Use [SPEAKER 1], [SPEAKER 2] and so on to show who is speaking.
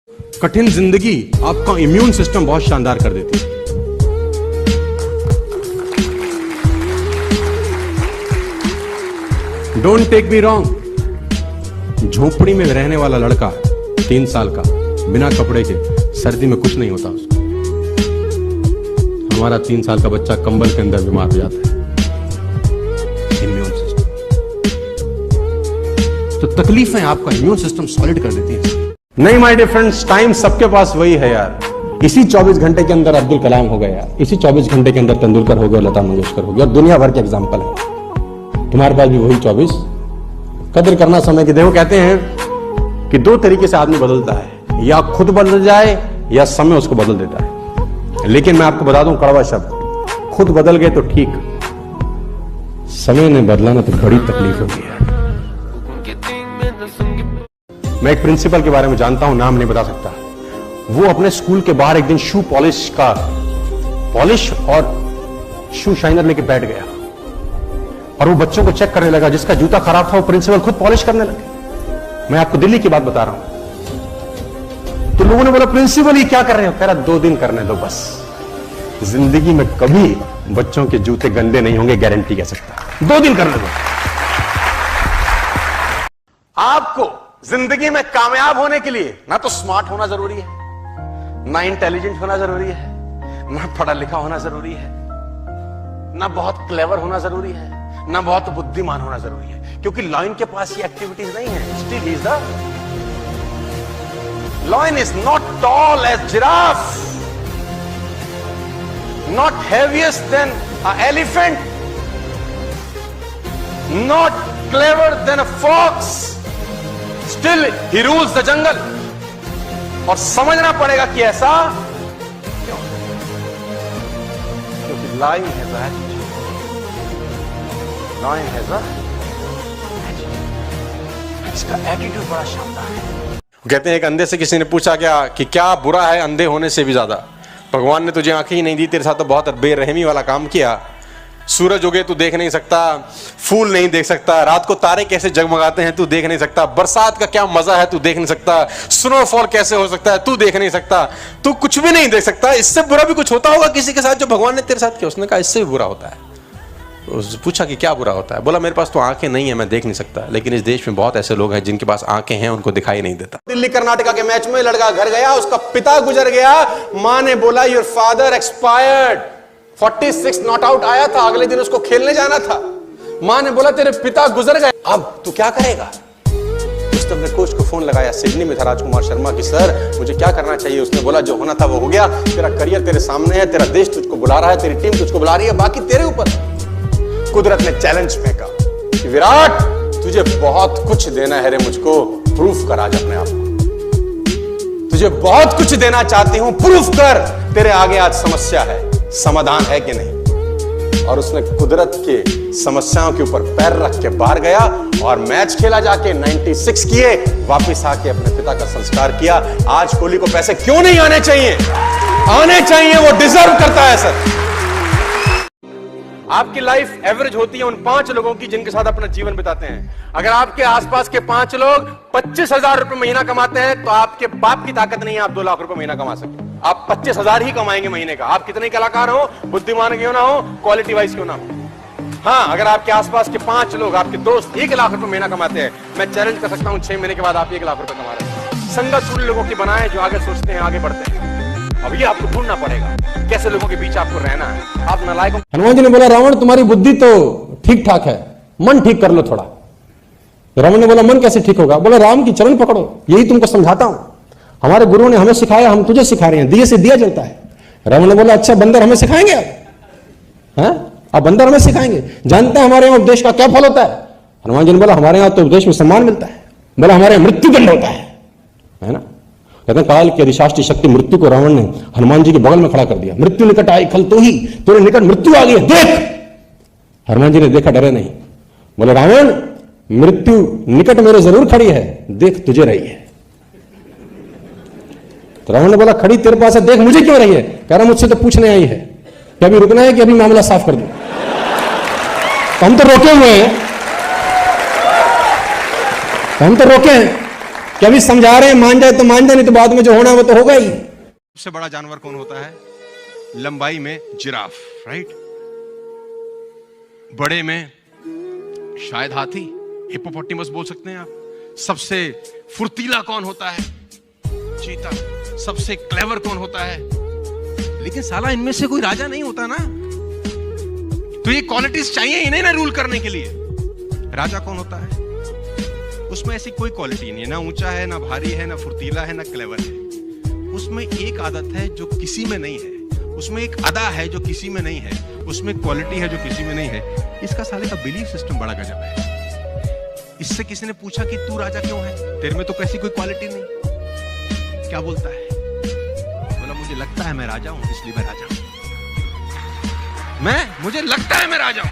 [SPEAKER 1] कठिन जिंदगी आपका इम्यून सिस्टम बहुत शानदार कर देती है। डोंट टेक मी रॉन्ग, झोपड़ी में रहने वाला लड़का 3 साल का बिना कपड़े के सर्दी में कुछ नहीं होता उसको। हमारा 3 साल का बच्चा कंबल के अंदर बीमार हो जाता है। इम्यून सिस्टम तो तकलीफें आपका इम्यून सिस्टम सॉलिड कर देती है। नहीं माय डियर फ्रेंड्स, टाइम सबके पास वही है यार। इसी 24 घंटे के अंदर अब्दुल कलाम हो गए यार, इसी 24 घंटे के अंदर तेंदुलकर हो गए, लता मंगेशकर हो गए, और दुनिया भर के एग्जाम्पल है। तुम्हारे पास भी वही 24। कदर करना समय की। देखो कहते हैं कि 2 तरीके से आदमी बदलता है, या खुद बदल जाए या समय उसको बदल देता है। लेकिन मैं आपको बता दूं कड़वा शब्द, खुद बदल गए तो ठीक, समय ने बदलाना तो बड़ी तकलीफ होगी है। मैं एक प्रिंसिपल के बारे में जानता हूं, नाम नहीं बता सकता। वो अपने स्कूल के बाहर एक दिन शू पॉलिश और शू शाइनर लेके बैठ गया और वो बच्चों को चेक करने लगा। जिसका जूता खराब था वो प्रिंसिपल खुद पॉलिश करने लगे। मैं आपको दिल्ली की बात बता रहा हूं। तो लोगों ने बोला प्रिंसिपल ये क्या कर रहे हो? कह रहा 2 दिन करने दो बस, जिंदगी में कभी बच्चों के जूते गंदे नहीं होंगे, गारंटी कह सकता। 2 दिन करने दो। आपको जिंदगी में कामयाब होने के लिए ना तो स्मार्ट होना जरूरी है, ना इंटेलिजेंट होना जरूरी है, ना पढ़ा लिखा होना जरूरी है, ना बहुत क्लेवर होना जरूरी है, ना बहुत बुद्धिमान होना जरूरी है। क्योंकि लॉयन के पास ये एक्टिविटीज नहीं है। Still is the lion is not tall as giraffe, not heaviest than a elephant, not clever than a fox, still he rules the jungle. और समझना पड़ेगा कि ऐसा क्यों, क्योंकि लाइन है लॉयन हैज अ इसका एटीट्यूड बड़ा शानदार है। कहते हैं एक अंधे से किसी ने पूछा कि क्या बुरा है अंधे होने से भी ज्यादा? भगवान ने तुझे आंखें ही नहीं दी, तेरे साथ तो बहुत बेरहमी वाला काम किया। सूरज उगे तू देख नहीं सकता, फूल नहीं देख सकता, रात को तारे कैसे जगमगाते हैं तू देख नहीं सकता, बरसात का क्या मजा है तू देख नहीं सकता, स्नोफॉल कैसे हो सकता है तू देख नहीं सकता, तू कुछ भी नहीं देख सकता। इससे बुरा भी कुछ होता होगा किसी के साथ जो भगवान ने तेरे साथ किया? उसने कहा इससे भी बुरा होता है। पूछा कि क्या बुरा होता है? बोला मेरे पास तो आंखें नहीं है, मैं देख नहीं सकता, लेकिन इस देश में बहुत ऐसे लोग हैं जिनके पास आंखें हैं, उनको दिखाई नहीं देता। दिल्ली कर्नाटका के मैच में लड़का घर गया, उसका पिता गुजर गया। मां ने बोला your father expired. 46 not out आया था, अगले दिन उसको खेलने जाना था। मां ने बोला तेरे पिता गुजर गए, अब तू क्या करेगा? उसने अपने कोच को फोन लगाया, सिडनी में था राजकुमार शर्मा की, सर मुझे क्या करना चाहिए? उसने बोला जो होना था वो हो गया, तेरा करियर तेरे सामने है, तेरा देश तुझको बुला रहा है, तेरी टीम तुझको बुला रही है, बाकी तेरे ऊपर। कुदरत ने चैलेंज फेंका कि विराट तुझे बहुत कुछ देना है रे मुझको, प्रूफ कर आज अपने आप को। तुझे बहुत कुछ देना चाहती हूं, प्रूफ कर। तेरे आगे आज समस्या है, समाधान है कि नहीं? और उसने कुदरत के समस्याओं के ऊपर पैर रख के बाहर गया और मैच खेला, जाके 96 किए, वापस आके अपने पिता का संस्कार किया। आज कोहली को पैसे क्यों नहीं आने चाहिए? आने चाहिए, वो डिजर्व करता है सर। आपकी लाइफ एवरेज होती है उन 5 लोगों की जिनके साथ अपना जीवन बिताते हैं। अगर आपके आसपास के 5 लोग 25,000 रुपए महीना कमाते हैं तो आपके बाप की ताकत नहीं है आप 2 लाख रुपए महीना कमा सके। आप 25,000 ही कमाएंगे महीने का, आप कितने कलाकार हो, बुद्धिमान क्यों ना हो, क्वालिटी वाइज क्यों ना हो। हाँ, अगर आपके आसपास के 5 लोग, आपके दोस्त 1 लाख रुपए महीना कमाते हैं, मैं चैलेंज कर सकता हूं 6 महीने के बाद आप 1 लाख रुपए कमा रहे हैं। संगत उन लोगों की बनाए जो आगे सोचते हैं, आगे बढ़ते हैं। अब ये आपको ढूंढना पड़ेगा कैसे लोगों के बीच आपको रहना है। आप नालायक। हनुमान जी ने बोला रावण तुम्हारी बुद्धि तो ठीक ठाक है, मन ठीक कर लो थोड़ा। रावण ने बोला मन कैसे ठीक होगा? बोला राम की चरण पकड़ो, यही तुमको समझाता हूं। हमारे गुरुओं ने हमें सिखाया, हम तुझे सिखा रहे हैं, दिए से दिया जलता है। रावण ने बोला अच्छा बंदर हमें सिखाएंगे अब बंदर हमें सिखाएंगे, जानते हैं हमारे यहाँ उपदेश का क्या फल होता है? हनुमान जी ने बोला हमारे यहाँ तो उपदेश में सम्मान मिलता है। बोला हमारे यहाँ मृत्युदंड होता है ना। कहते हैं काल की अधिशास्त्री शक्ति मृत्यु को रावण ने हनुमान जी के बगल में खड़ा कर दिया। मृत्यु निकट आई खल तो ही, तेरे निकट मृत्यु आ गई है, देख। हनुमान जी ने देखा, डरे नहीं। बोले रावण मृत्यु निकट मेरे जरूर खड़ी है, देख तुझे रही है। तो रावण ने बोला खड़ी तेरे पास है, देख मुझे क्यों रही है? कह रहा मुझसे तो पूछने आई है कि अभी रुकना है कि अभी मामला साफ कर दूं। तो हम तो रोके हुए हैं,
[SPEAKER 2] कि अभी समझा रहे हैं, मान जाए तो मान जाए, नहीं तो बाद में जो होना है वो तो होगा ही।
[SPEAKER 1] सबसे बड़ा जानवर कौन होता है लंबाई में? Giraffe, right. बड़े में शायद हाथी, हिप्पोपोटामस बोल सकते हैं आप। सबसे फुर्तीला कौन होता है? चीता। सबसे क्लेवर कौन होता है? लेकिन साला इनमें से कोई राजा नहीं होता ना, तो ये क्वालिटीज चाहिए ही नहीं ना रूल करने के लिए। राजा कौन होता है? उसमें ऐसी कोई क्वालिटी नहीं है, ना ऊंचा है, ना भारी है, ना फुर्तीला है, ना क्लेवर है। उसमें एक आदत है जो किसी में नहीं है, उसमें एक अदा है जो किसी में नहीं है, उसमें क्वालिटी है जो किसी में नहीं है। इसका साले का बिलीफ सिस्टम बड़ा गजब है। इससे किसी ने पूछा कि तू राजा क्यों है, तेरे में तो कैसी कोई क्वालिटी नहीं। क्या बोलता है? बोला मुझे लगता है मैं राजा हूं, इसलिए मैं राजा हूं। मुझे लगता है मैं राजा हूं।